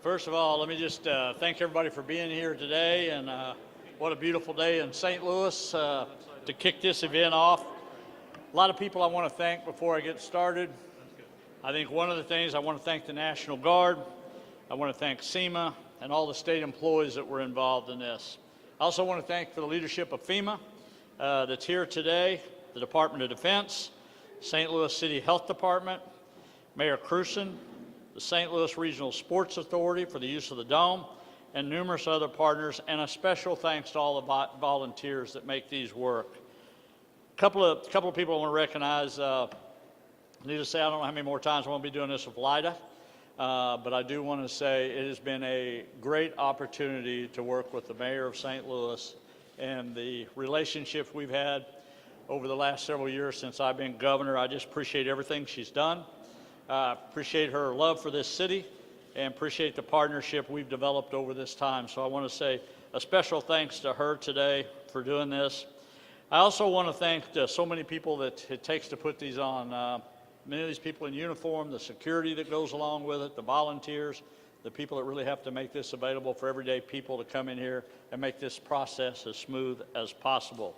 First of all, let me just thank everybody for being here today, and what a beautiful day in St. Louis to kick this event off. A lot of people I want to thank before I get started. I think one of the things, I want to thank the National Guard, I want to thank FEMA, and all the state employees that were involved in this. I also want to thank the leadership of FEMA that's here today, the Department of Defense, St. Louis City Health Department, Mayor Krewson, the St. Louis Regional Sports Authority for the use of the Dome, and numerous other partners, and a special thanks to all the volunteers that make these work. A couple of people I want to recognize. Need to say, I don't know how many more times I won't be doing this with Lida, but I do want to say it has been a great opportunity to work with the mayor of St. Louis, and the relationships we've had over the last several years since I've been governor. I just appreciate everything she's done. Appreciate her love for this city, and appreciate the partnership we've developed over this time. So I want to say a special thanks to her today for doing this. I also want to thank so many people that it takes to put these on. Many of these people in uniform, the security that goes along with it, the volunteers, the people that really have to make this available for everyday people to come in here and make this process as smooth as possible.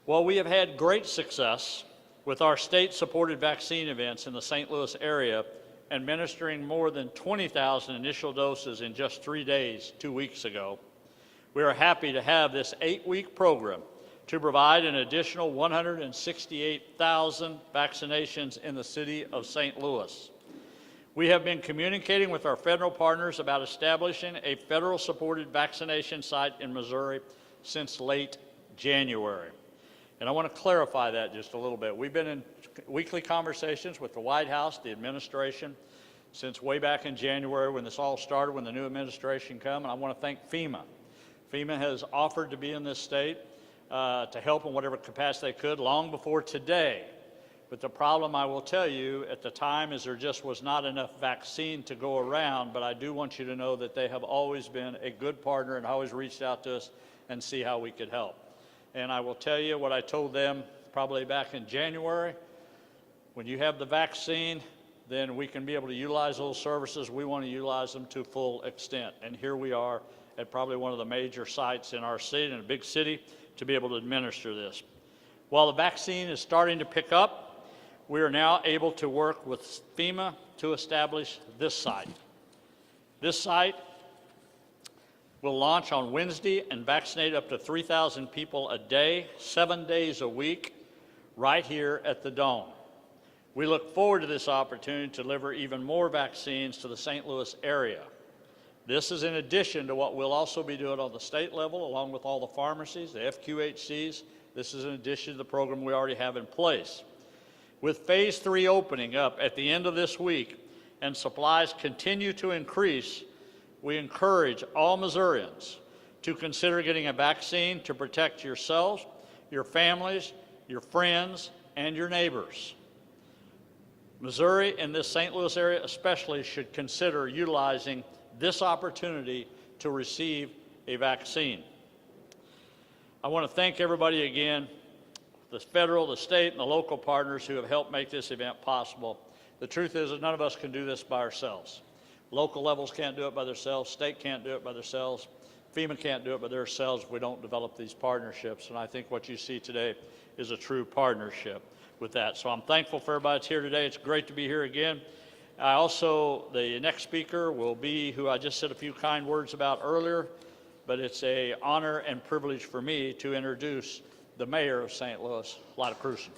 Well, we have had great success with our state-supported vaccine events in the St. Louis area, administering more than 20,000 initial doses in just 3 days 2 weeks ago. We are happy to have this 8-week program to provide an additional 168,000 vaccinations in the city of St. Louis. We have been communicating with our federal partners about establishing a federal-supported vaccination site in Missouri since late January. And I want to clarify that just a little bit. We've been in weekly conversations with the White House, the administration, since way back in January when this all started, when the new administration came, and I want to thank FEMA. FEMA has offered to be in this state to help in whatever capacity they could long before today. But the problem, I will tell you, at the time is there just was not enough vaccine to go around, but I do want you to know that they have always been a good partner and always reached out to us and see how we could help. And I will tell you what I told them probably back in January. When you have the vaccine, then we can be able to utilize those services. We want to utilize them to full extent. And here we are at probably one of the major sites in our city, in a big city, to be able to administer this. While the vaccine is starting to pick up, we are now able to work with FEMA to establish this site. This site will launch on Wednesday and vaccinate up to 3,000 people a day, 7 days a week, right here at the Dome. We look forward to this opportunity to deliver even more vaccines to the St. Louis area. This is in addition to what we'll also be doing on the state level, along with all the pharmacies, the FQHCs. This is in addition to the program we already have in place. With phase 3 opening up at the end of this week and supplies continue to increase, we encourage all Missourians to consider getting a vaccine to protect yourselves, your families, your friends, and your neighbors. Missouri and this St. Louis area especially should consider utilizing this opportunity to receive a vaccine. I want to thank everybody again, the federal, the state, and the local partners who have helped make this event possible. The truth is that none of us can do this by ourselves. Local levels can't do it by themselves, state can't do it by themselves, FEMA can't do it by themselves if we don't develop these partnerships. And I think what you see today is a true partnership with that. So I'm thankful for everybody that's here today. It's great to be here again. The next speaker will be who I just said a few kind words about earlier, but it's an honor and privilege for me to introduce the mayor of St. Louis, Krewson.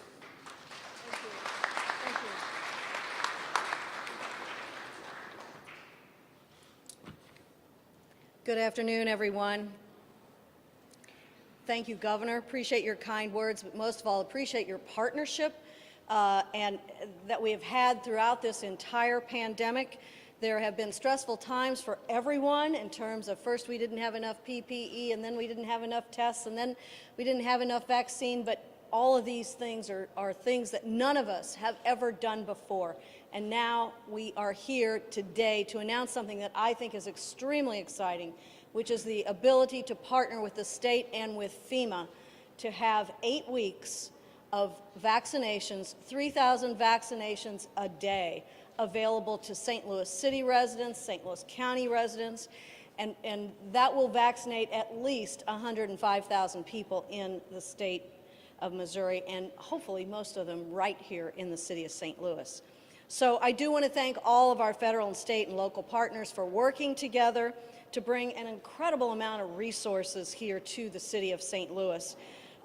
Good afternoon, everyone. Thank you, Governor. Appreciate your kind words, but most of all, appreciate your partnership and that we have had throughout this entire pandemic. There have been stressful times for everyone in terms of first we didn't have enough PPE, and then we didn't have enough tests, and then we didn't have enough vaccine, but all of these things are things that none of us have ever done before. And now we are here today to announce something that I think is extremely exciting, which is the ability to partner with the state and with FEMA to have 8 weeks of vaccinations, 3,000 vaccinations a day available to St. Louis City residents, St. Louis County residents, and that will vaccinate at least 105,000 people in the state of Missouri, and hopefully most of them right here in the city of St. Louis. So I do want to thank all of our federal and state and local partners for working together to bring an incredible amount of resources here to the city of St. Louis.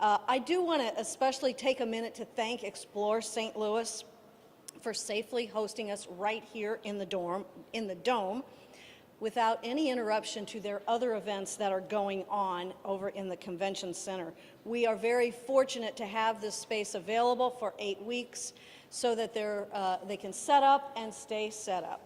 I do want to especially take a minute to thank Explore St. Louis for safely hosting us right here in the dome, without any interruption to their other events that are going on over in the convention center. We are very fortunate to have this space available for 8 weeks so that they can set up and stay set up.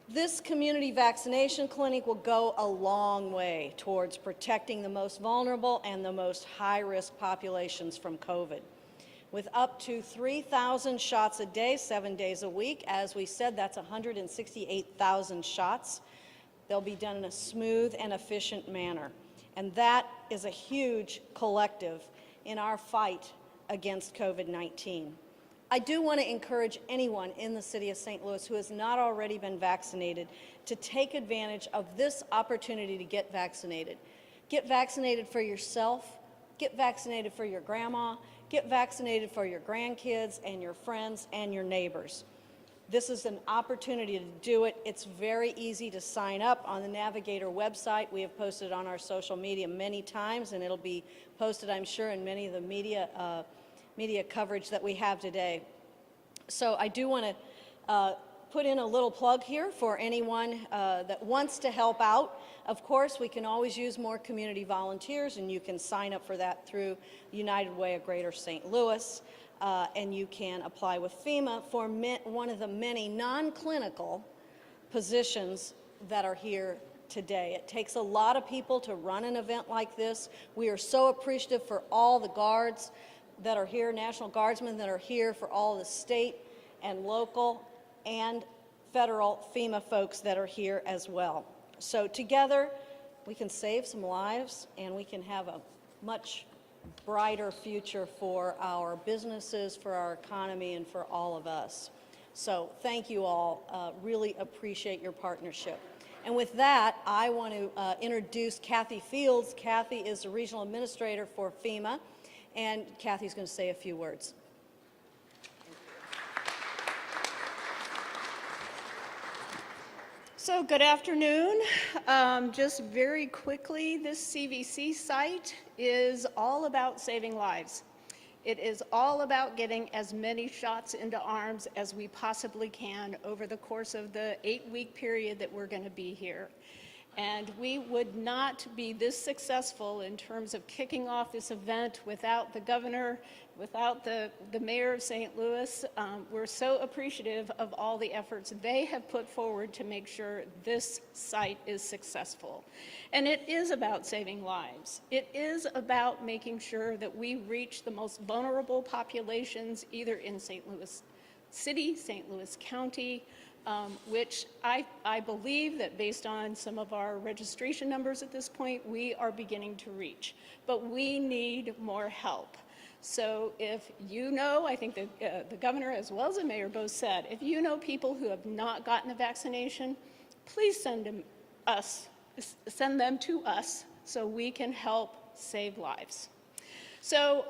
This community vaccination clinic will go a long way towards protecting the most vulnerable and the most high-risk populations from COVID. With up to 3,000 shots a day, 7 days a week. As we said, that's 168,000 shots. They'll be done in a smooth and efficient manner. And that is a huge collective in our fight against COVID-19. I do want to encourage anyone in the city of St. Louis who has not already been vaccinated to take advantage of this opportunity to get vaccinated. Get vaccinated for yourself, get vaccinated for your grandma, get vaccinated for your grandkids and your friends and your neighbors. This is an opportunity to do it. It's very easy to sign up on the Navigator website. We have posted on our social media many times, and it'll be posted, I'm sure, in many of the media coverage that we have today. So I do want to put in a little plug here for anyone that wants to help out. Of course, we can always use more community volunteers, and you can sign up for that through United Way of Greater St. Louis, and you can apply with FEMA for one of the many non-clinical positions that are here today. It takes a lot of people to run an event like this. We are so appreciative for all the guards that are here, National Guardsmen that are here, for all the state and local and federal FEMA folks that are here as well. So together, we can save some lives, and we can have a much brighter future for our businesses, for our economy, and for all of us. So thank you all. Really appreciate your partnership. And with that, I want to introduce Kathy Fields. Kathy is the Regional Administrator for FEMA, and Kathy's going to say a few words. So good afternoon. Just very quickly, this CVC site is all about saving lives. It is all about getting as many shots into arms as we possibly can over the course of the 8-week period that we're going to be here. And we would not be this successful in terms of kicking off this event without the governor, without the mayor of St. Louis. We're so appreciative of all the efforts they have put forward to make sure this site is successful. And it is about saving lives. It is about making sure that we reach the most vulnerable populations, either in St. Louis City, St. Louis County, which I believe that based on some of our registration numbers at this point, we are beginning to reach. But we need more help. So if you know, I think the governor as well as the mayor both said, if you know people who have not gotten a vaccination, please send them to us so we can help save lives. So,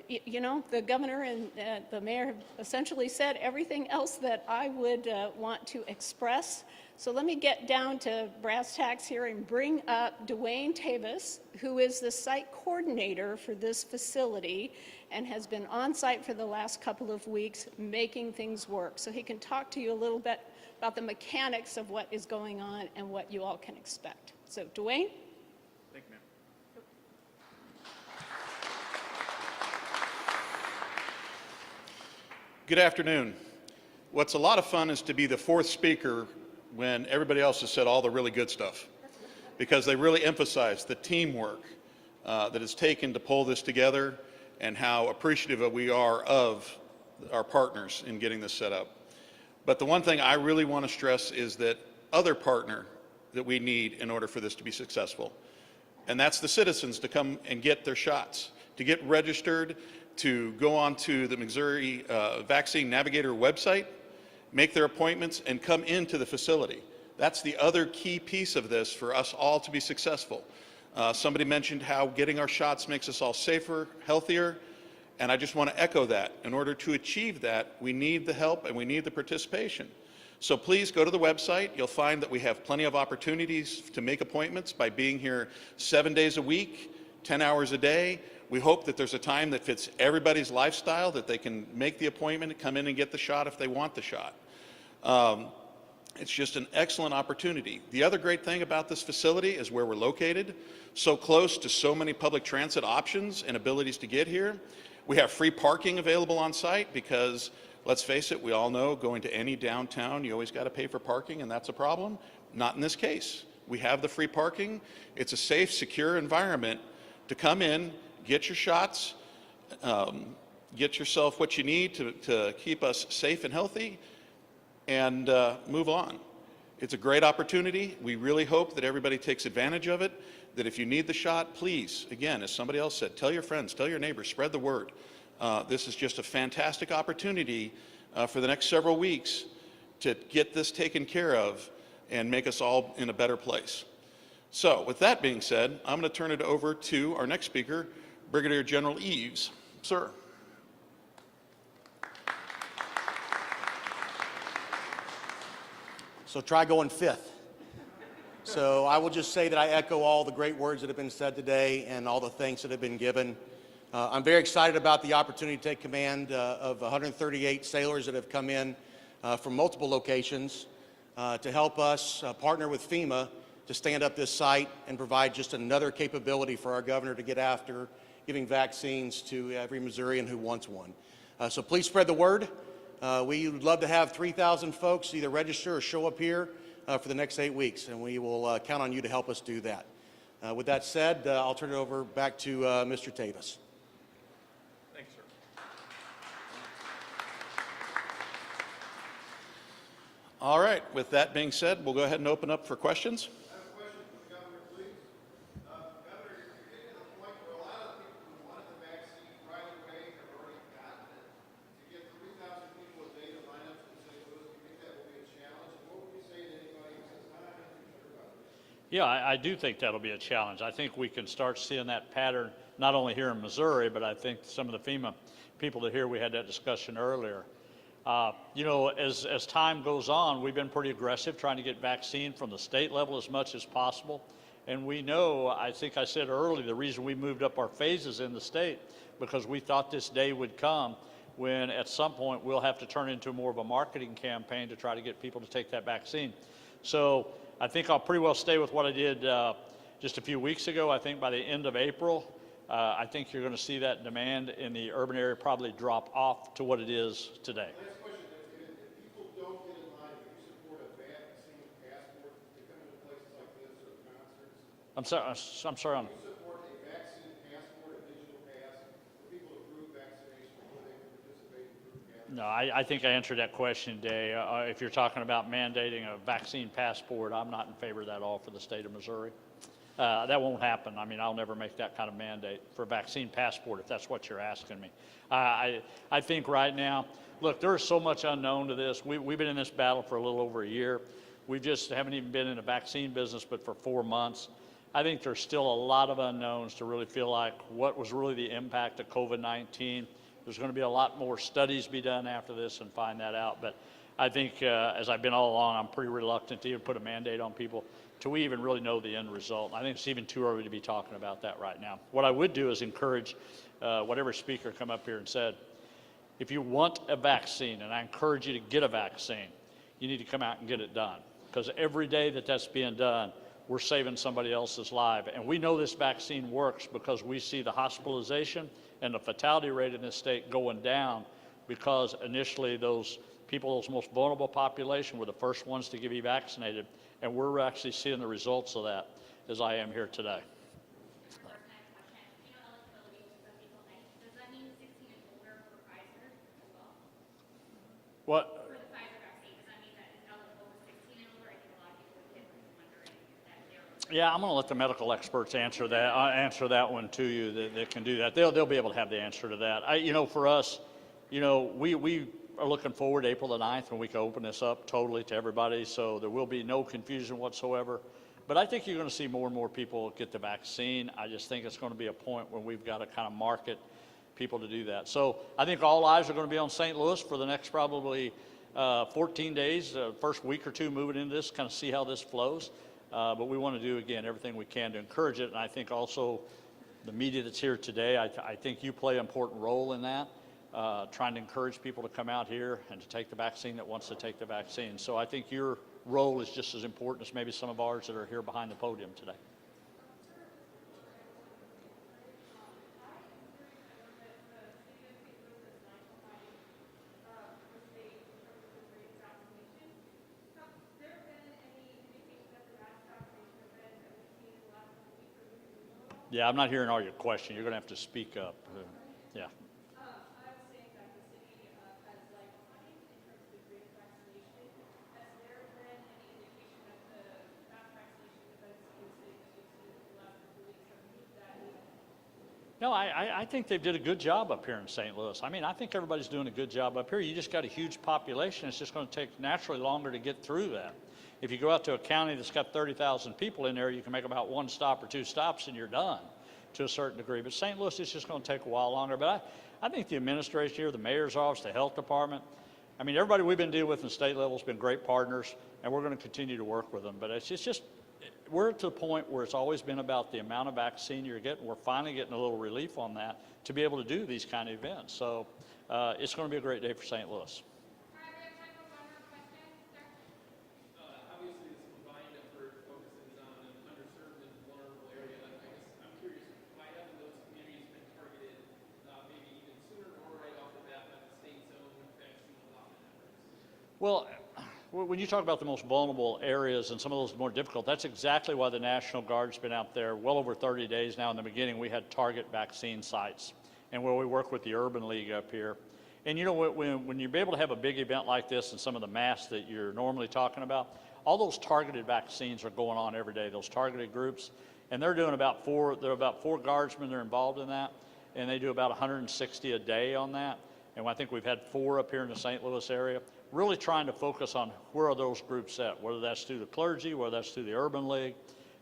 you know, the governor and the mayor have essentially said everything else that I would want to express. So let me get down to brass tacks here and bring up Dwayne Tavis, who is the site coordinator for this facility and has been on site for the last couple of weeks making things work. So he can talk to you a little bit about the mechanics of what is going on and what you all can expect. So Dwayne? Thank you, ma'am. Good afternoon. What's a lot of fun is to be the fourth speaker when everybody else has said all the really good stuff, because they really emphasize the teamwork that is taken to pull this together and how appreciative we are of our partners in getting this set up. But the one thing I really want to stress is that other partner that we need in order for this to be successful, and that's the citizens to come and get their shots, to get registered. to go onto the Missouri Vaccine Navigator website, make their appointments, and come into the facility. That's the other key piece of this for us all to be successful. Somebody mentioned how getting our shots makes us all safer, healthier, and I just want to echo that. In order to achieve that, we need the help and we need the participation. So please go to the website. You'll find that we have plenty of opportunities to make appointments by being here 7 days a week, 10 hours a day. We hope that there's a time that fits everybody's lifestyle, that they can make the appointment and come in and get the shot if they want the shot. It's just an excellent opportunity. The other great thing about this facility is where we're located, so close to so many public transit options and abilities to get here. We have free parking available on site because, let's face it, we all know going to any downtown, you always got to pay for parking, and that's a problem. Not in this case. We have the free parking. It's a safe, secure environment to come in, get your shots, get yourself what you need to keep us safe and healthy, and move on. It's a great opportunity. We really hope that everybody takes advantage of it, that if you need the shot, please, again, as somebody else said, tell your friends, tell your neighbors, spread the word. This is just a fantastic opportunity for the next several weeks to get this taken care of and make us all in a better place. So with that being said, I'm going to turn it over to our next speaker, Brigadier General Eves. Sir. So try going fifth. So I will just say that I echo all the great words that have been said today and all the thanks that have been given. I'm very excited about the opportunity to take command of 138 sailors that have come in from multiple locations to help us partner with FEMA to stand up this site and provide just another capability for our governor to get after giving vaccines to every Missourian who wants one. So please spread the word. We would love to have 3,000 folks either register or show up here for the next 8 weeks, and we will count on you to help us do that. With that said, I'll turn it over back to Mr. Tavis. Thanks, sir. All right, with that being said, we'll go ahead and open up for questions. I have a question for the governor, please. Governor, you're getting to the point where a lot of the people who wanted the vaccine right away have already gotten it. To get 3,000 people a day to line up to St. Louis, do you think that will be a challenge? And what would you say to anybody who says, I'm not too sure about this? Yeah, I do think that'll be a challenge. I think we can start seeing that pattern not only here in Missouri, but I think some of the FEMA people that here, we had that discussion earlier. You know, as time goes on, we've been pretty aggressive trying to get vaccine from the state level as much as possible. And we know, I think I said earlier, the reason we moved up our phases in the state, because we thought this day would come when at some point we'll have to turn into more of a marketing campaign to try to get people to take that vaccine. So I think I'll pretty well stay with what I did just a few weeks ago. I think by the end of April, I think you're going to see that demand in the urban area probably drop off to what it is today. Last question, if people don't get in line, do you support a vaccine passport to come into places like this or concerts? I'm sorry. Do you support a vaccine passport, a digital pass, for people to prove vaccination before they can participate in group gatherings? No, I think I answered that question today. If you're talking about mandating a vaccine passport, I'm not in favor of that at all for the state of Missouri. That won't happen. I mean, I'll never make that kind of mandate for a vaccine passport if that's what you're asking me. I think right now, look, there is so much unknown to this. We've been in this battle for a little over a year. We just haven't even been in the vaccine business but for 4 months. I think there's still a lot of unknowns to really feel like what was really the impact of COVID-19. There's going to be a lot more studies be done after this and find that out. But I think, as I've been all along, I'm pretty reluctant to even put a mandate on people till we even really know the end result. I think it's even too early to be talking about that right now. What I would do is encourage whatever speaker come up here and said, if you want a vaccine, and I encourage you to get a vaccine, you need to come out and get it done. Because every day that that's being done, we're saving somebody else's life. And we know this vaccine works because we see the hospitalization and the fatality rate in this state going down because initially those people, those most vulnerable population, were the first ones to be vaccinated. And we're actually seeing the results of that as I am here today. What? For the Pfizer vaccine, does that mean that it's eligible for 16 and older? I think a lot of people would get from wondering if that narrows Yeah, I'm going to let the medical experts answer that one to you that can do that. They'll be able to have the answer to that. For us, we are looking forward to April the 9th when we can open this up totally to everybody, so there will be no confusion whatsoever. But I think you're going to see more and more people get the vaccine. I just think it's going to be a point where we've got to kind of market people to do that. So I think all eyes are going to be on St. Louis for the next probably 14 days, first week or two moving into this, kind of see how this flows. But we want to do, again, everything we can to encourage it. And I think also the media that's here today, I think you play an important role in that, trying to encourage people to come out here and to take the vaccine that wants to take the vaccine. So I think your role is just as important as maybe some of ours that are here behind the podium today. Yeah, I'm not hearing all your question. You're going to have to speak up. Yeah. I was saying that the city has lagged behind in terms of the rate of vaccination. Has there been any indication that the mass vaccination events that you've seen in the last couple of weeks have moved that needle? No, I think they did a good job up here in St. Louis. I mean, I think everybody's doing a good job up here. You just got a huge population. It's just going to take naturally longer to get through that. If you go out to a county that's got 30,000 people in there, you can make about one stop or two stops and you're done to a certain degree. But St. Louis, it's just going to take a while longer. But I think the administration here, the mayor's office, the health department, I mean, everybody we've been dealing with in the state level has been great partners, and we're going to continue to work with them. But it's just, we're to the point where it's always been about the amount of vaccine you're getting. We're finally getting a little relief on that to be able to do these kind of events. So it's going to be a great day for St. Louis. All right, we have time for one more question, sir. Obviously, this combined effort focuses on an underserved and vulnerable area. I guess I'm curious, why haven't those communities been targeted maybe even sooner or right off the bat by the state's own vaccine allotment efforts? Well, when you talk about the most vulnerable areas and some of those more difficult, that's exactly why the National Guard's been out there well over 30 days now. In the beginning, we had target vaccine sites, and where we work with the Urban League up here. And when you're able to have a big event like this and some of the mass that you're normally talking about, all those targeted vaccines are going on every day, those targeted groups. And they're doing about four guardsmen that are involved in that, and they do about 160 a day on that. And I think we've had 4 up here in the St. Louis area, really trying to focus on where are those groups at, whether that's through the clergy, whether that's through the Urban League,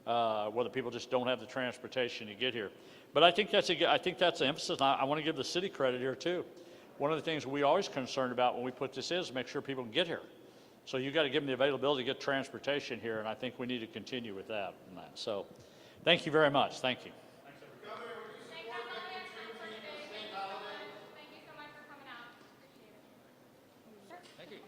whether people just don't have the transportation to get here. But I think that's the emphasis. I want to give the city credit here too. One of the things we always concerned about when we put this is make sure people can get here. So you got to give them the availability to get transportation here, and I think we need to continue with that. So thank you very much. Thank you. Governor, would you Thank you, support Governor. making That's Juneteenth for the today. state Thank you so holiday? much. Thank you so much for coming out. Appreciate it. Thank you.